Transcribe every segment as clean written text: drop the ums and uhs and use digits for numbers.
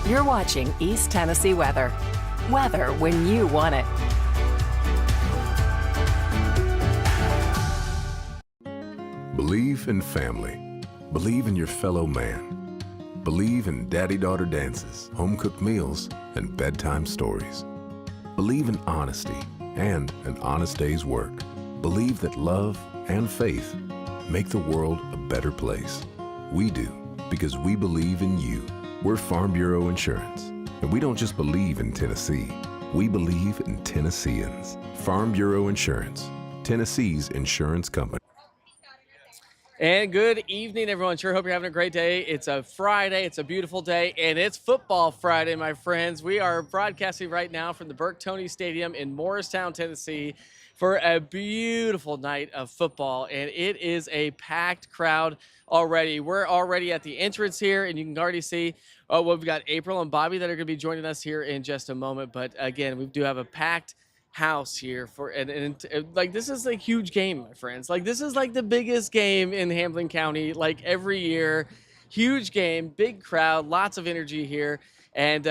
You're watching East Tennessee Weather. Weather when you want it. Believe in family. Believe in your fellow man. Believe in daddy-daughter dances, home-cooked meals, and bedtime stories. Believe in honesty and an honest day's work. Believe that love and faith make the world a better place. We do, because we believe in you. We're Farm Bureau Insurance, and we don't just believe in Tennessee. We believe in Tennesseans. Farm Bureau Insurance, Tennessee's insurance company. And good evening, everyone. Sure hope you're having a great day. It's a Friday. It's a beautiful day, and it's Football Friday, my friends. We are broadcasting right now from the Burke-Toney Stadium in Morristown, Tennessee, for a beautiful night of football, and it is a packed crowd already. We're already at the entrance here, and you can already see we've got April and Bobby that are going to be joining us here in just a moment. But again, we do have a packed house here for and like this is a huge game, my friends. Like this is like the biggest game in Hamilton County, like every year. Huge game, big crowd, lots of energy here, and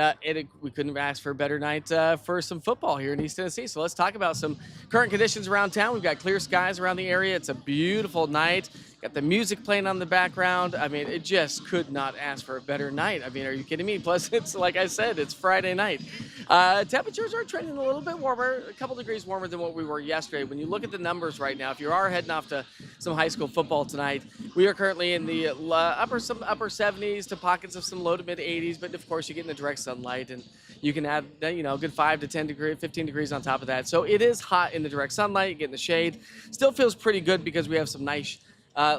we couldn't ask for a better night for some football here in East Tennessee. So let's talk about some current conditions around town. We've got clear skies around the area. It's a beautiful night. Got the music playing on the background. I mean, it just could not ask for a better night. I mean, are you kidding me? Plus, it's like I said, it's Friday night. Temperatures are trending a little bit warmer, a couple degrees warmer than what we were yesterday. When you look at the numbers right now, if you are heading off to some high school football tonight, we are currently in the upper 70s to pockets of some low to mid 80s. But of course, you get in the direct sunlight, and you can add, a good 5 to 10 degrees, 15 degrees on top of that. So it is hot in the direct sunlight. You get in the shade. Still feels pretty good because we have some nice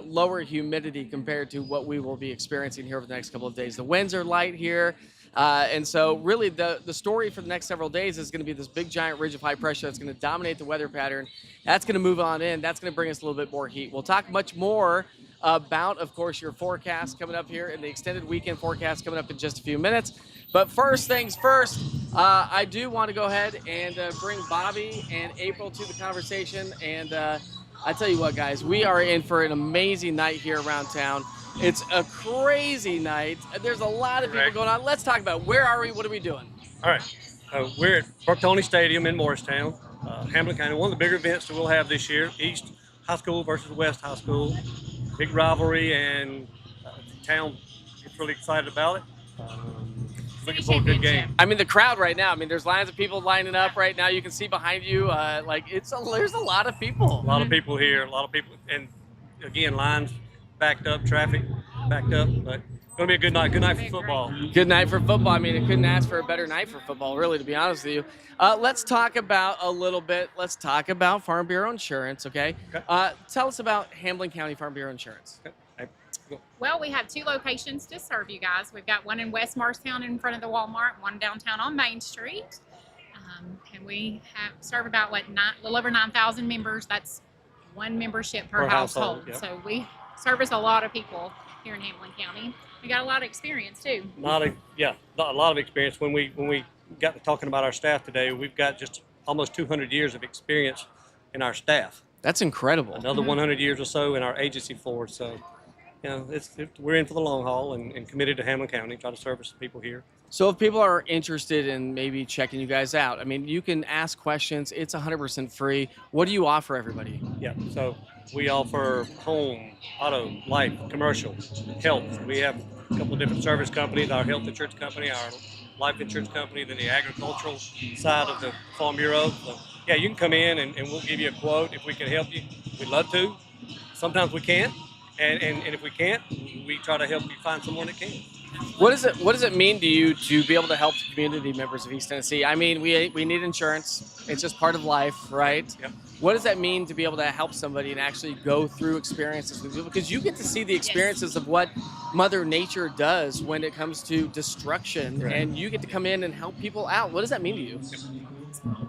lower humidity compared to what we will be experiencing here over the next couple of days. The winds are light here. And so really the story for the next several days is going to be this big giant ridge of high pressure that's going to dominate the weather pattern. That's going to move on in. That's going to bring us a little bit more heat. We'll talk much more about, of course, your forecast coming up here and the extended weekend forecast coming up in just a few minutes. But first things first, I do want to go ahead and bring Bobby and April to the conversation. And I tell you what, guys, we are in for an amazing night here around town. It's a crazy night. There's a lot of people going on. Let's talk about where are we? What are we doing? All right. We're at Burke-Toney Stadium in Morristown, Hamilton County. One of the bigger events that we'll have this year, East High School versus West High School. Big rivalry, and the town gets really excited about it. Looking for a good game. I mean, the crowd right now, there's lines of people lining up right now. You can see behind you, there's a lot of people. A lot of people here, a lot of people. And again, lines backed up, traffic backed up, but it's going to be a good night. Good night for football. Good night for football. I mean, it couldn't ask for a better night for football, really, to be honest with you. Let's talk about Farm Bureau Insurance, okay? Tell us about Hamilton County Farm Bureau Insurance. Okay. Well, we have 2 locations to serve you guys. We've got one in West Morristown in front of the Walmart, one downtown on Main Street. And we serve about, a little over 9,000 members. That's one membership per household. Yep. So we service a lot of people here in Hamilton County. We got a lot of experience too. A lot of experience. When we got to talking about our staff today, we've got just almost 200 years of experience in our staff. That's incredible. Another 100 years or so in our agency force. So, we're in for the long haul and committed to Hamilton County, try to service the people here. So if people are interested in maybe checking you guys out, you can ask questions. It's 100% free. What do you offer everybody? Yeah, so we offer home, auto, life, commercial, health. We have a couple of different service companies, our health insurance company, our life insurance company, then the agricultural side of the Farm Bureau. So, yeah, you can come in and we'll give you a quote if we can help you. We'd love to. Sometimes we can't. And if we can't, we try to help you find someone that can. What does it mean to you to be able to help the community members of East Tennessee? We need insurance. It's just part of life, right? Yep. What does that mean to be able to help somebody and actually go through experiences with you? Because you get to see the experiences of what Mother Nature does when it comes to destruction, and you get to come in and help people out. What does that mean to you?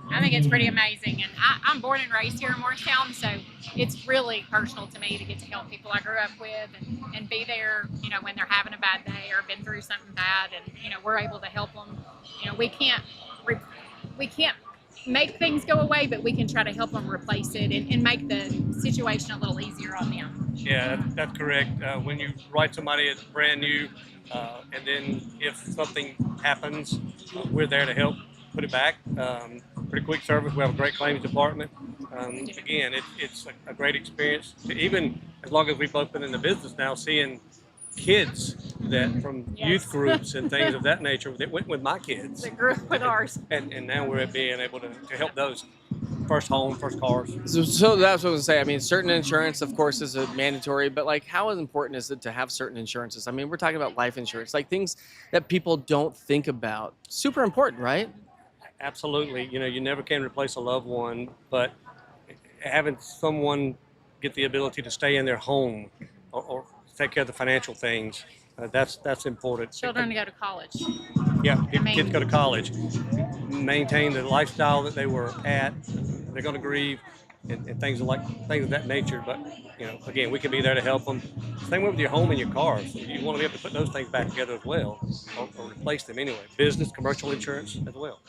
I think it's pretty amazing. And I'm born and raised here in Morristown, so it's really personal to me to get to help people I grew up with and be there, when they're having a bad day or been through something bad, and, we're able to help them. We can't make things go away, but we can try to help them replace it and make the situation a little easier on them. Yeah, that's correct. When you write somebody that's brand new, and then if something happens, we're there to help put it back. Pretty quick service. We have a great claims department. Again, it's a great experience. Even as long as we've both been in the business now, seeing kids that from youth groups and things of that nature that went with my kids. That grew up with ours. And now we're being able to help those first home, first cars. So that's what I was saying. I mean, certain insurance, of course, is a mandatory, but like, how important is it to have certain insurances? I mean, we're talking about life insurance, like things that people don't think about. Super important, right? Absolutely. You know, you never can replace a loved one, but having someone get the ability to stay in their home or take care of the financial things, that's important. Children to go to college. Yeah, kids go to college, maintain the lifestyle that they were at. They're going to grieve and things of that nature. But you know, again, we can be there to help them. Same way with your home and your cars. You want to be able to put those things back together as well, or replace them anyway. Business, commercial insurance as well.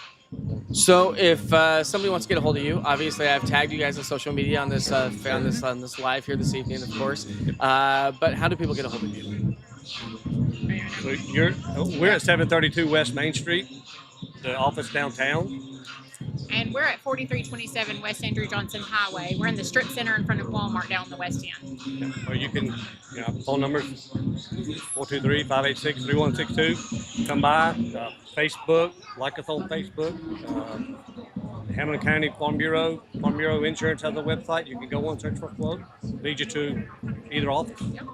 So if somebody wants to get a hold of you, obviously I've tagged you guys on social media on this on this live here this evening, of course. But how do people get a hold of you? So we're at 732 West Main Street, the office downtown. And we're at 4327 West Andrew Johnson Highway. We're in the strip center in front of Walmart down the west end. Yeah, or you can, phone number 423-586-3162. Come by, Facebook, like us on Facebook. Hamilton County Farm Bureau Insurance has a website. You can go on, search for a quote, lead you to either office. Yep.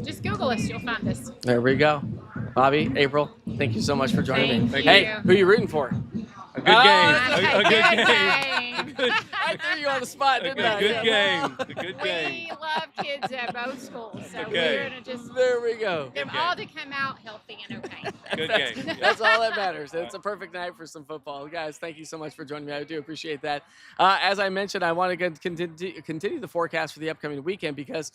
Just Google us, you'll find us. There we go. Bobby, April, thank you so much for joining me. Thank Hey, you. who are you rooting for? A good game. A good Good game. game. I threw you on the spot, didn't I? Good game. A good game. We love kids at both schools, so Okay. we're gonna just There we go. them Good all game. to come out healthy and okay. Good game. That's all that matters. It's a perfect night for some football. Guys, thank you so much for joining me. I do appreciate that. As I mentioned, I want to continue the forecast for the upcoming weekend because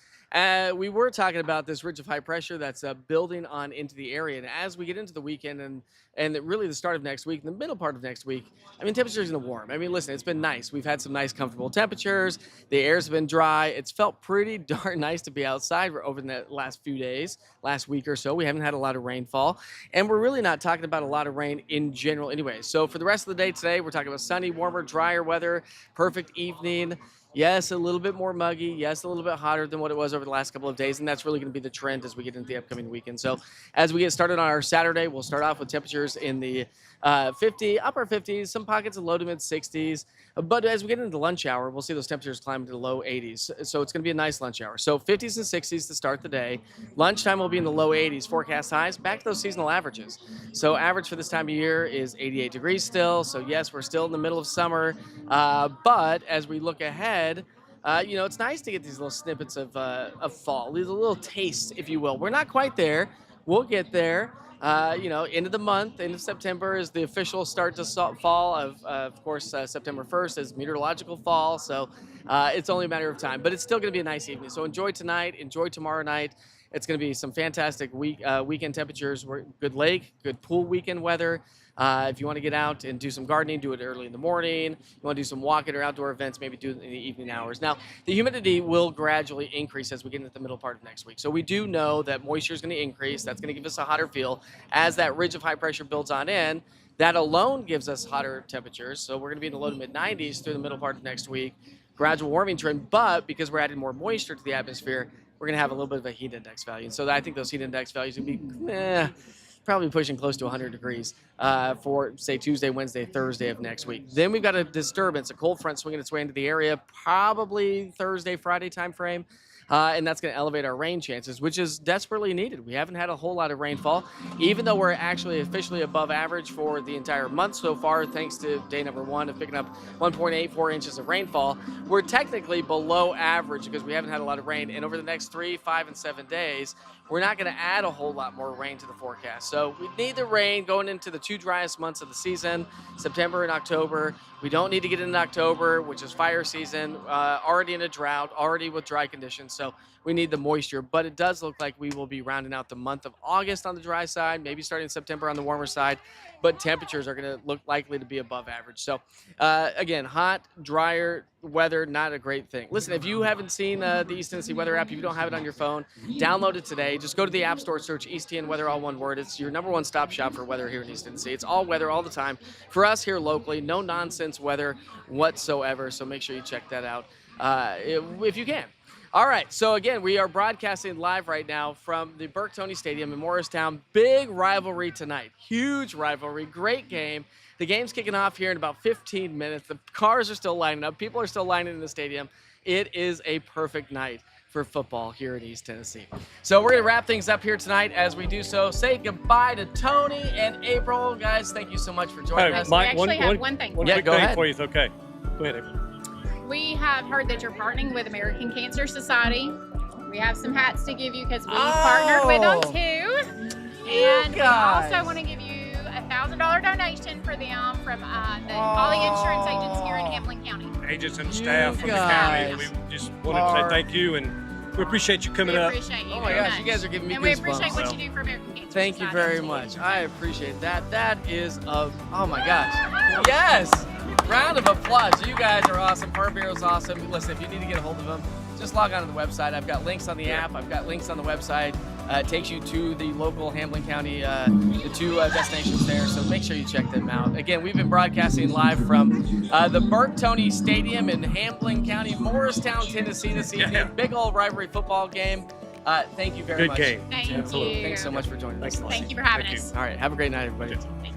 we were talking about this ridge of high pressure that's building on into the area. And as we get into the weekend and really the start of next week, the middle part of next week, I mean, temperatures going to warm. I mean, listen, it's been nice. We've had some nice, comfortable temperatures. The air's been dry. It's felt pretty darn nice to be outside over the last few days, last week or so. We haven't had a lot of rainfall, and we're really not talking about a lot of rain in general anyway. So for the rest of the day today, we're talking about sunny, warmer, drier weather, perfect evening. Yes, a little bit more muggy. Yes, a little bit hotter than what it was over the last couple of days, and that's really going to be the trend as we get into the upcoming weekend. So as we get started on our Saturday, we'll start off with temperatures in the upper 50s, some pockets of low to mid 60s. But as we get into the lunch hour, we'll see those temperatures climb to the low 80s. So it's going to be a nice lunch hour. So 50s and 60s to start the day. Lunchtime will be in the low 80s. Forecast highs back to those seasonal averages. So average for this time of year is 88 degrees still. So yes, we're still in the middle of summer. But as we look ahead, it's nice to get these little snippets of fall, these little tastes, if you will. We're not quite there. We'll get there. End of the month, end of September is the official start to fall. Of course, September 1st is meteorological fall. So it's only a matter of time. But it's still going to be a nice evening. So enjoy tonight. Enjoy tomorrow night. It's going to be some fantastic weekend temperatures. Good lake, good pool weekend weather. If you want to get out and do some gardening, do it early in the morning. You want to do some walking or outdoor events, maybe do it in the evening hours. Now, the humidity will gradually increase as we get into the middle part of next week. So we do know that moisture is going to increase. That's going to give us a hotter feel. As that ridge of high pressure builds on in, that alone gives us hotter temperatures. So we're going to be in the low to mid 90s through the middle part of next week. Gradual warming trend, but because we're adding more moisture to the atmosphere, we're going to have a little bit of a heat index value. And so I think those heat index values will be probably pushing close to 100 degrees for, say, Tuesday, Wednesday, Thursday of next week. Then we've got a disturbance, a cold front swinging its way into the area, probably Thursday, Friday time frame. And that's going to elevate our rain chances, which is desperately needed. We haven't had a whole lot of rainfall, even though we're actually officially above average for the entire month so far, thanks to day number 1 of picking up 1.84 inches of rainfall. We're technically below average because we haven't had a lot of rain. And over the next 3, 5, and 7 days, we're not going to add a whole lot more rain to the forecast. So we need the rain going into the 2 driest months of the season, September and October. We don't need to get into October, which is fire season, already in a drought, already with dry conditions. So we need the moisture. But it does look like we will be rounding out the month of August on the dry side, maybe starting in September on the warmer side. But temperatures are going to look likely to be above average. So, again, hot, drier weather, not a great thing. Listen, if you haven't seen the East Tennessee Weather app, if you don't have it on your phone, download it today. Just go to the App Store, search East TN Weather, all one word. It's your number one stop shop for weather here in East Tennessee. It's all weather all the time. For us here locally, no nonsense weather whatsoever. So make sure you check that out if you can. All right, so again, we are broadcasting live right now from the Burke Toney Stadium in Morristown. Big rivalry tonight. Huge rivalry. Great game. The game's kicking off here in about 15 minutes. The cars are still lining up. People are still lining in the stadium. It is a perfect night for football here in East Tennessee. So we're going to wrap things up here tonight. As we do so, say goodbye to Tony and April. Guys, thank you so much for joining us. We actually have one thing. One Yeah, quick go thing ahead. for you, okay? Go ahead, April. We have heard that you're partnering with American Cancer Society. We have some hats to give you because we partnered with them too. And we guys. also want to give you a $1,000 donation for them from all the insurance agents here in Hamlin County. Agents and staff from the guys county. We just wanted to say thank you, and we appreciate you coming We up. appreciate you Oh my very gosh, much. you guys are giving me And we goosebumps. appreciate what you do for American Cancer Thank you Society. very much. I appreciate that. That is oh my gosh. Yes. Round of applause. You guys are awesome. Farm Bureau's awesome. Listen, if you need to get a hold of them, just log on to the website. I've got links on the app. I've got links on the website. It takes you to the local Hamlin County, the two destinations there. So make sure you check them out. Again, we've been broadcasting live from the Burke Toney Stadium in Hamlin County, Morristown, Tennessee this evening. Yeah. Big old rivalry football game. Thank you very Good much. game. Thank Absolutely. you. Thanks so much for joining us. Thanks a lot. Thank you for having Thank us. All right. Have a great night, everybody. Good. Thank you.